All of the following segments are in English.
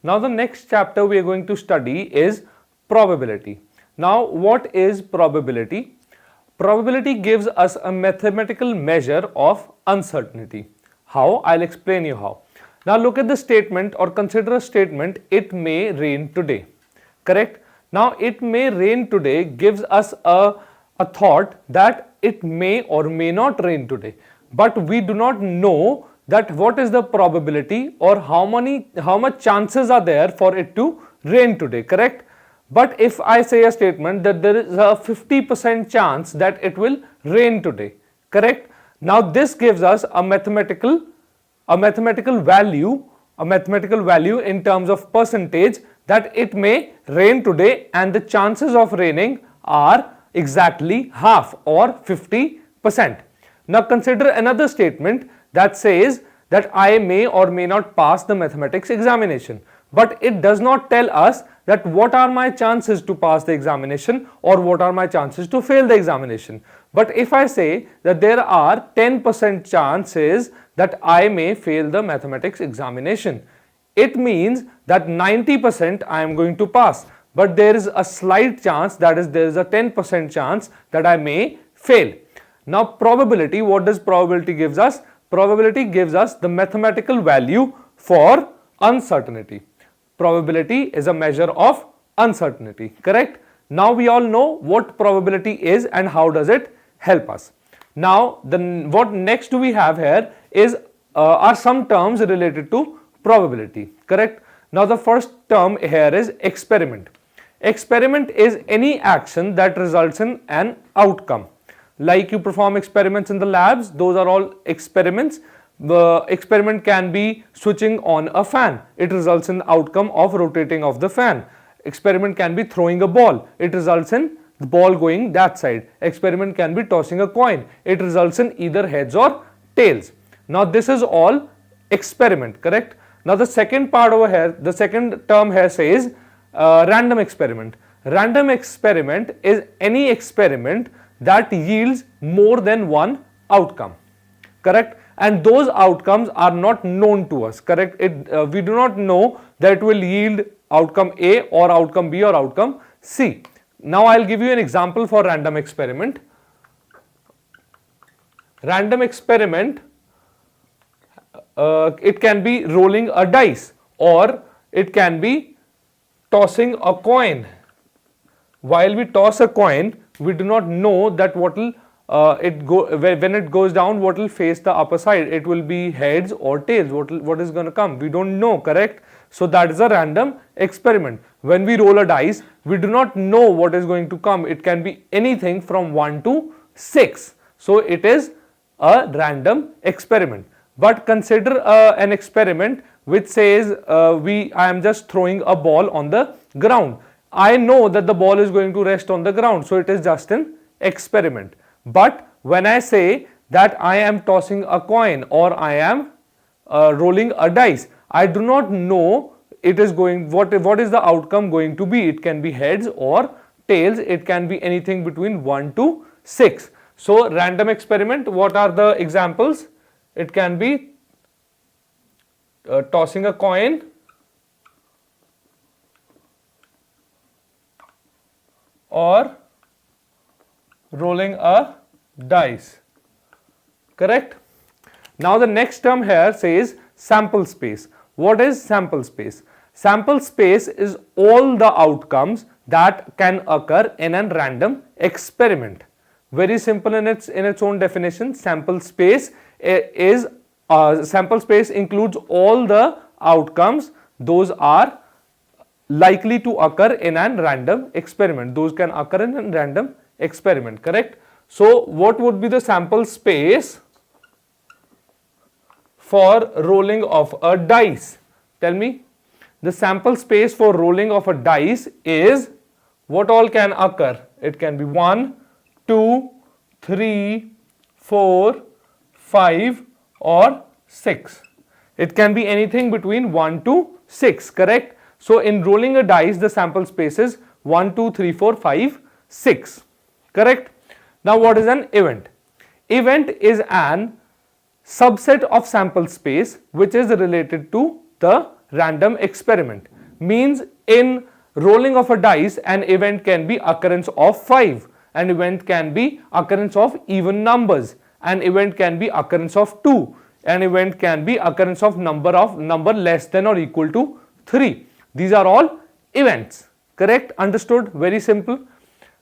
Now the next chapter we are going to study is probability. Now what is probability? Probability gives us a mathematical measure of uncertainty. How? I'll explain you how. Now look at the statement, or consider a statement, it may rain today. Correct? Now it may rain today gives us a thought that it may or may not rain today. But we do not know that what is the probability or how much chances are there for it to rain today. Correct? But if I say a statement that there is a 50% chance that it will rain today. Correct? Now this gives us a mathematical value in terms of percentage that it may rain today, and the chances of raining are exactly half, or 50%. Now consider another statement that says that I may or may not pass the mathematics examination, but it does not tell us that what are my chances to pass the examination or what are my chances to fail the examination. But if I say that there are 10% chances that I may fail the mathematics examination, it means that 90% I am going to pass, but there is a slight chance, that is, there is a 10% chance that I may fail. Now probability, what does probability gives us? Probability gives us the mathematical value for uncertainty. Probability is a measure of uncertainty. Correct? Now we all know what probability is and how does it help us. Now what next do we have here is are some terms related to probability. Correct? Now the first term here is experiment. Experiment is any action that results in an outcome. Like you perform experiments in the labs, those are all experiments. The experiment can be switching on a fan. It results in the outcome of rotating of the fan. Experiment can be throwing a ball. It results in the ball going that side. Experiment can be tossing a coin. It results in either heads or tails. Now this is all experiment. Correct? Now the second part over here, the second term here says random experiment. Random experiment is any experiment that yields more than one outcome. Correct? And those outcomes are not known to us. Correct? We do not know that it will yield outcome A or outcome B or outcome C. Now I'll give you an example for random experiment. Random experiment, it can be rolling a dice, or it can be tossing a coin. While we toss a coin, we do not know that what will when it goes down, what will face the upper side. It will be heads or tails. What is going to come? We don't know. Correct? So that is a random experiment. When we roll a dice, we do not know what is going to come. It can be anything from 1 to 6. So it is a random experiment. But consider an experiment which says I am just throwing a ball on the ground. I know that the ball is going to rest on the ground, so it is just an experiment. But when I say that I am tossing a coin or I am rolling a dice, I do not know it is going what is the outcome going to be. It can be heads or tails. It can be anything between 1 to 6. So random experiment, what are the examples? It can be tossing a coin, or rolling a dice. Correct? Now the next term here says sample space. What is sample space? Sample space is all the outcomes that can occur in a random experiment. Very simple in its own definition. Sample space sample space includes all the outcomes those are likely to occur in a random experiment. Those can occur in a random experiment. Correct? So what would be the sample space for rolling of a dice? Tell me. The sample space for rolling of a dice is what all can occur? It can be 1, 2, 3, 4, 5 or 6. It can be anything between 1 to 6. Correct? So in rolling a dice, the sample space is 1, 2, 3, 4, 5, 6. Correct? Now what is an event? Event is an subset of sample space which is related to the random experiment. Means in rolling of a dice, an event can be occurrence of 5, an event can be occurrence of even numbers, an event can be occurrence of 2, an event can be occurrence of number less than or equal to 3. These are all events. Correct? Understood? Very simple.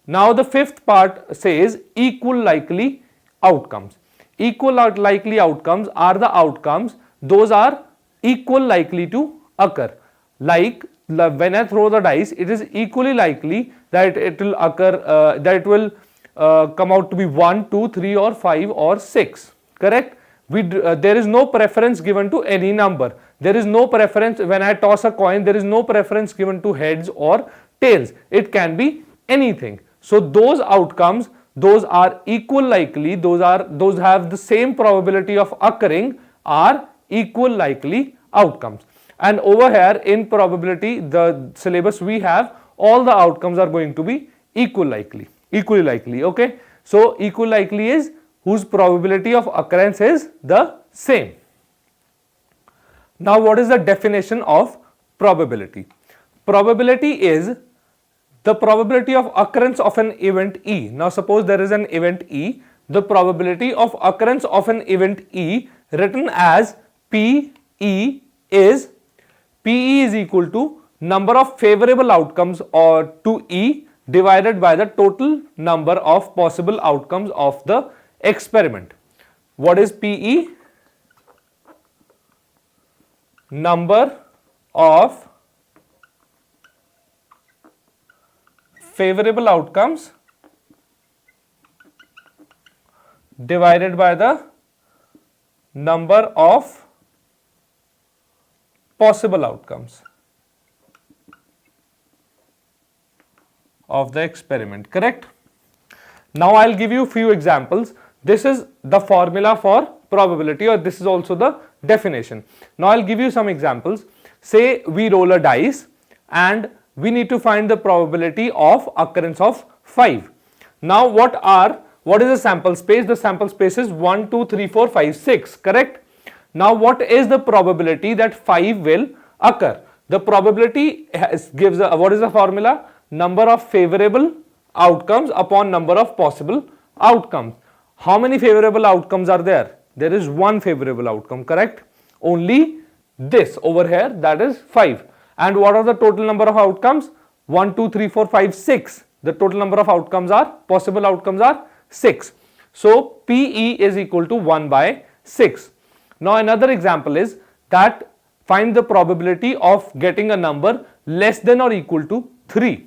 Now the fifth part says equal likely outcomes. Equal likely outcomes are the outcomes those are equal likely to occur. Like when I throw the dice, it is equally likely that it will occur, that it will come out to be 1, 2, 3 or 5 or 6. Correct? There is no preference given to any number. There is no preference when I toss a coin. There is no preference given to heads or tails. It can be anything. So those outcomes, those are equal likely, those have the same probability of occurring, are equal likely outcomes. And over here in probability, the syllabus we have, all the outcomes are going to be equally likely. Okay, so equal likely is whose probability of occurrence is the same. Now what is the definition of probability? Probability is the probability of occurrence of an event E. Now suppose there is an event E, the probability of occurrence of an event E written as PE is equal to number of favorable outcomes or to E divided by the total number of possible outcomes of the experiment. What is PE? Number of favorable outcomes divided by the number of possible outcomes of the experiment. Correct? Now I'll give you a few examples. This is the formula for probability, or this is also the definition. Now I'll give you some examples. Say we roll a dice and we need to find the probability of occurrence of 5. Now what is the sample space? The sample space is 1, 2, 3, 4, 5, 6. Correct? Now what is the probability that 5 will occur? The probability gives what is the formula? Number of favorable outcomes upon number of possible outcomes. How many favorable outcomes are there? There is one favorable outcome. Correct? Only this over here, that is 5. And what are the total number of outcomes? 1, 2, 3, 4, 5, 6. The total number of outcomes are, possible outcomes are 6. So PE is equal to 1 by 6. Now another example is that find the probability of getting a number less than or equal to 3.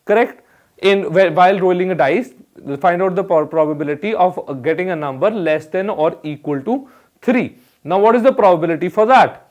Correct? While rolling a dice, find out the probability of getting a number less than or equal to 3. Now what is the probability for that?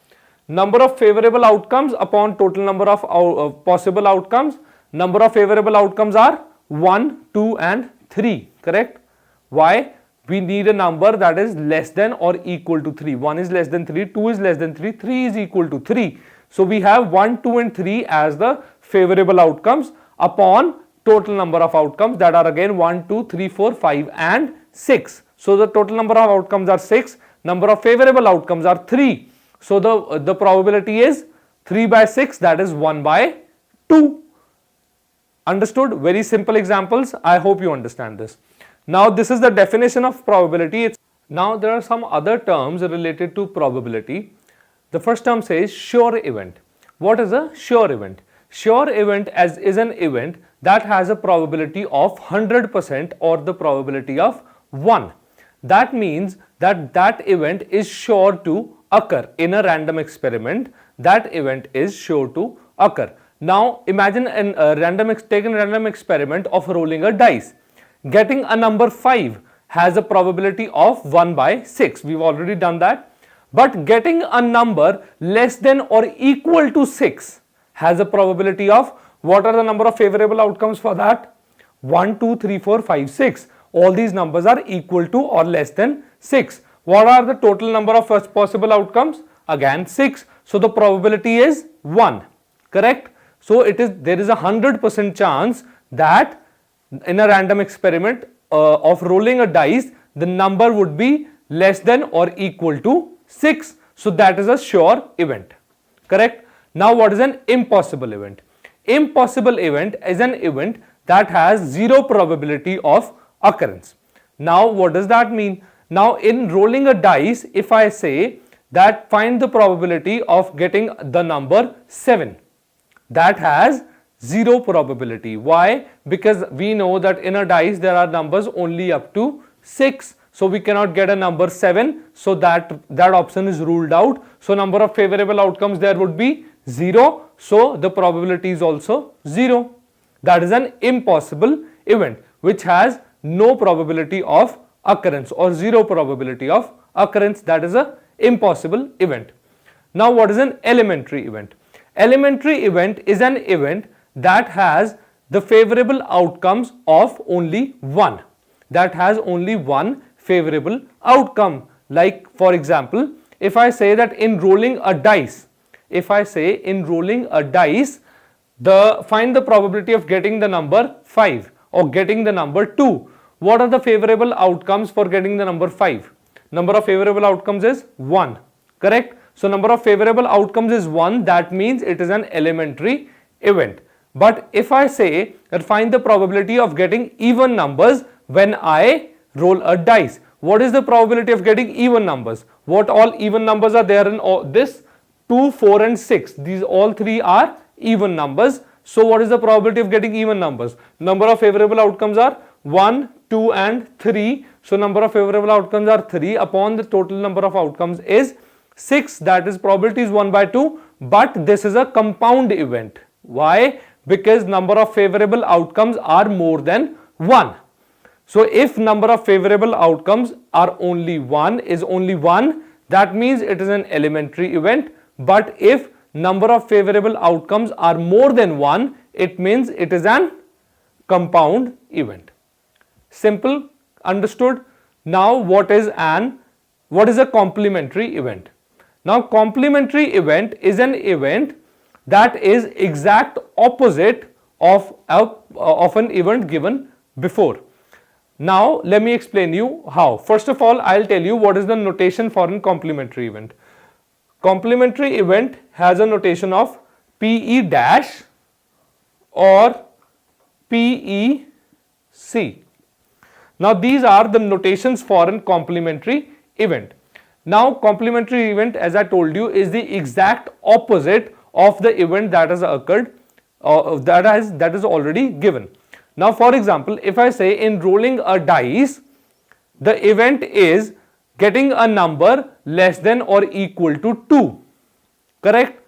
Number of favorable outcomes upon total number of possible outcomes. Number of favorable outcomes are 1, 2 and 3. Correct? Why? We need a number that is less than or equal to 3. 1 is less than 3, 2 is less than 3, 3 is equal to 3. So we have 1, 2 and 3 as the favorable outcomes upon total number of outcomes, that are again 1, 2, 3, 4, 5 and 6. So the total number of outcomes are 6. Number of favorable outcomes are 3. So the probability is 3 by 6, that is 1 by 2. Understood? Very simple examples. I hope you understand this. Now this is the definition of probability. Now there are some other terms related to probability. The first term says sure event. What is a sure event? Sure event is an event that has a probability of 100% or the probability of 1. That means that that event is sure to occur in a random experiment. That event is sure to occur. Now imagine take a random experiment of rolling a dice. Getting a number 5 has a probability of 1 by 6. We've already done that. But getting a number less than or equal to 6 has a probability of, what are the number of favorable outcomes for that? 1, 2, 3, 4, 5, 6. All these numbers are equal to or less than 6. What are the total number of possible outcomes? Again 6. So the probability is 1. Correct? So there is a 100% chance that in a random experiment of rolling a dice, the number would be less than or equal to 6. So that is a sure event. Correct? Now what is an impossible event? Impossible event is an event that has zero probability of occurrence. Now what does that mean? Now in rolling a dice, if I say that find the probability of getting the number 7, that has zero probability. Why? Because we know that in a dice there are numbers only up to 6. So we cannot get a number 7. So that option is ruled out. So number of favorable outcomes there would be 0. So the probability is also 0. That is an impossible event which has no probability of occurrence or zero probability of occurrence. That is a impossible event. Now what is an elementary event? Elementary event is an event that has the favorable outcomes of only one. That has only one favorable outcome. Like for example, if I say that in rolling a dice, find the probability of getting the number 5 or getting the number 2. What are the favorable outcomes for getting the number 5? Number of favorable outcomes is 1, correct? So number of favorable outcomes is 1, that means it is an elementary event. But if I say that find the probability of getting even numbers when I roll a dice, what is the probability of getting even numbers? What all even numbers are there in this? 2, 4 and 6. These all three are even numbers. So what is the probability of getting even numbers? Number of favorable outcomes are 1, 2 and 3. So number of favorable outcomes are 3 upon the total number of outcomes is 6. That is probability is 1 by 2. But this is a compound event. Why? Because number of favorable outcomes are more than 1. So if number of favorable outcomes are only 1, that means it is an elementary event. But if number of favorable outcomes are more than 1, it means it is an compound event. Simple, understood? Now what is a complementary event? Now complementary event is an event that is exact opposite of an event given before. Now let me explain you how. First of all, I'll tell you what is the notation for a complementary event. Complementary event has a notation of PE dash or PEC. Now these are the notations for a complementary event. Now complementary event, as I told you, is the exact opposite of the event that has occurred, that is already given. Now for example, if I say in rolling a dice, the event is getting a number less than or equal to 2, correct?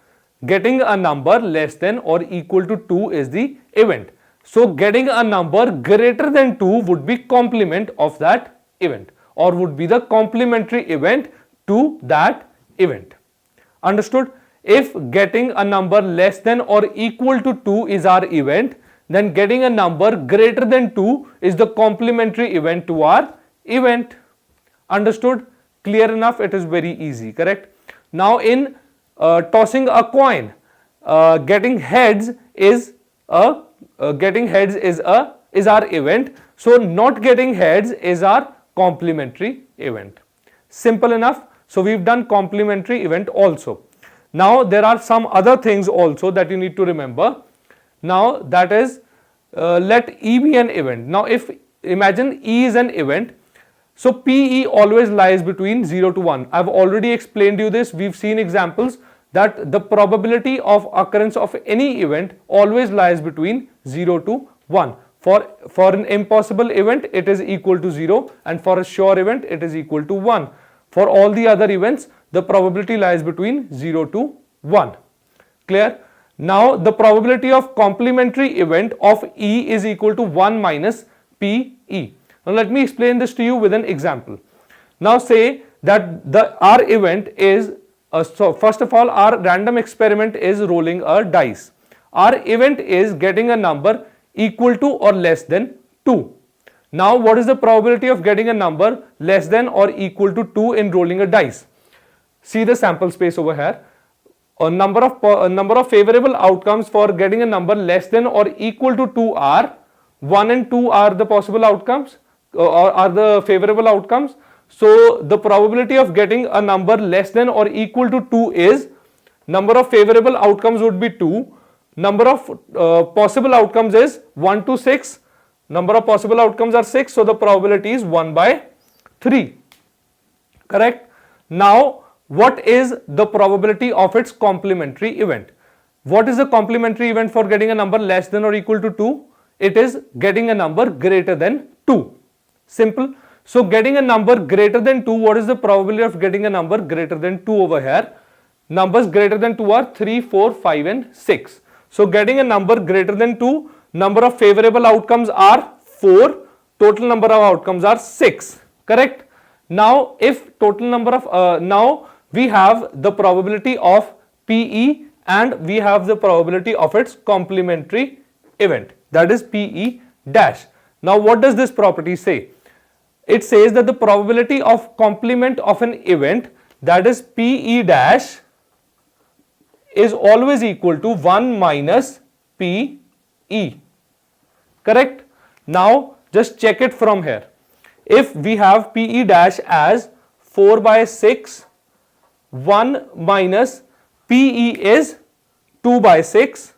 Getting a number less than or equal to 2 is the event. So getting a number greater than 2 would be complement of that event or would be the complementary event to that event. Understood? If getting a number less than or equal to 2 is our event, then getting a number greater than 2 is the complementary event to our event. Understood? Clear enough? It is very easy, correct? Now in tossing a coin, getting heads is our event. So not getting heads is our complementary event. Simple enough. So we've done complementary event also. Now there are some other things also that you need to remember. Now that is, let E be an event. Now if imagine E is an event, so PE always lies between 0 to 1. I've already explained you this. We've seen examples that the probability of occurrence of any event always lies between 0 to 1. For an impossible event, it is equal to 0, and for a sure event, it is equal to 1. For all the other events, the probability lies between 0 to 1. Clear? Now, the probability of complementary event of E is equal to 1 minus PE. Now, let me explain this to you with an example. Now, say that our event is, so first of all, our random experiment is rolling a dice. Our event is getting a number equal to or less than 2. Now, what is the probability of getting a number less than or equal to 2 in rolling a dice? See the sample space over here. A number of favorable outcomes for getting a number less than or equal to 2 are 1 and 2 are the possible outcomes or are the favorable outcomes. So the probability of getting a number less than or equal to 2 is number of favorable outcomes would be 2, number of possible outcomes is 1 to 6, number of possible outcomes are 6, so the probability is 1 by 3. Correct? Now, what is the probability of its complementary event? What is the complementary event for getting a number less than or equal to 2? It is getting a number greater than 2. Simple. So, getting a number greater than 2, what is the probability of getting a number greater than 2 over here? Numbers greater than 2 are 3, 4, 5 and 6. So, getting a number greater than 2, number of favorable outcomes are 4, total number of outcomes are 6. Correct? Now, if total number of, now we have the probability of PE and we have the probability of its complementary event, that is PE dash. Now, what does this property say? It says that the probability of complement of an event, that is PE dash, is always equal to 1 minus PE. Correct? Now, just check it from here. If we have PE dash as 4 by 6, 1 minus PE is 2 by 6.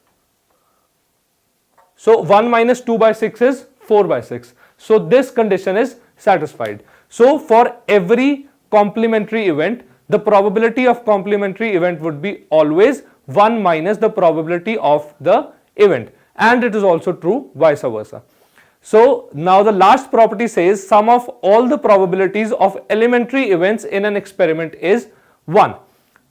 So, 1 minus 2 by 6 is 4 by 6. So, this condition is satisfied. So, for every complementary event, the probability of complementary event would be always 1 minus the probability of the event, and it is also true vice versa. So, now the last property says sum of all the probabilities of elementary events in an experiment is 1.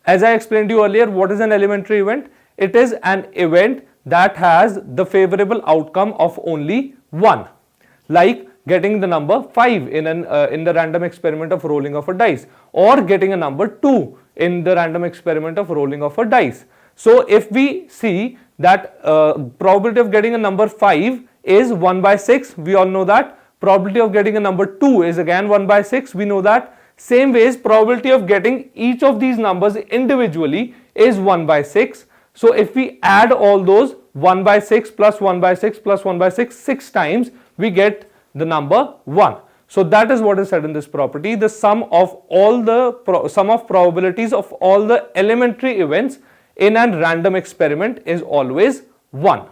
As I explained to you earlier, what is an elementary event? It is an event that has the favorable outcome of only 1, like getting the number 5 in the random experiment of rolling of a dice, or getting a number 2 in the random experiment of rolling of a dice. So, if we see that probability of getting a number 5 is 1 by 6, we all know that. Probability of getting a number 2 is again 1 by 6, we know that. Same ways, probability of getting each of these numbers individually is 1 by 6. So, if we add all those 1 by 6 plus 1 by 6 plus 1 by 6, 6 times, we get the number 1. So, that is what is said in this property. The sum of all the sum of probabilities of all the elementary events in a random experiment is always 1.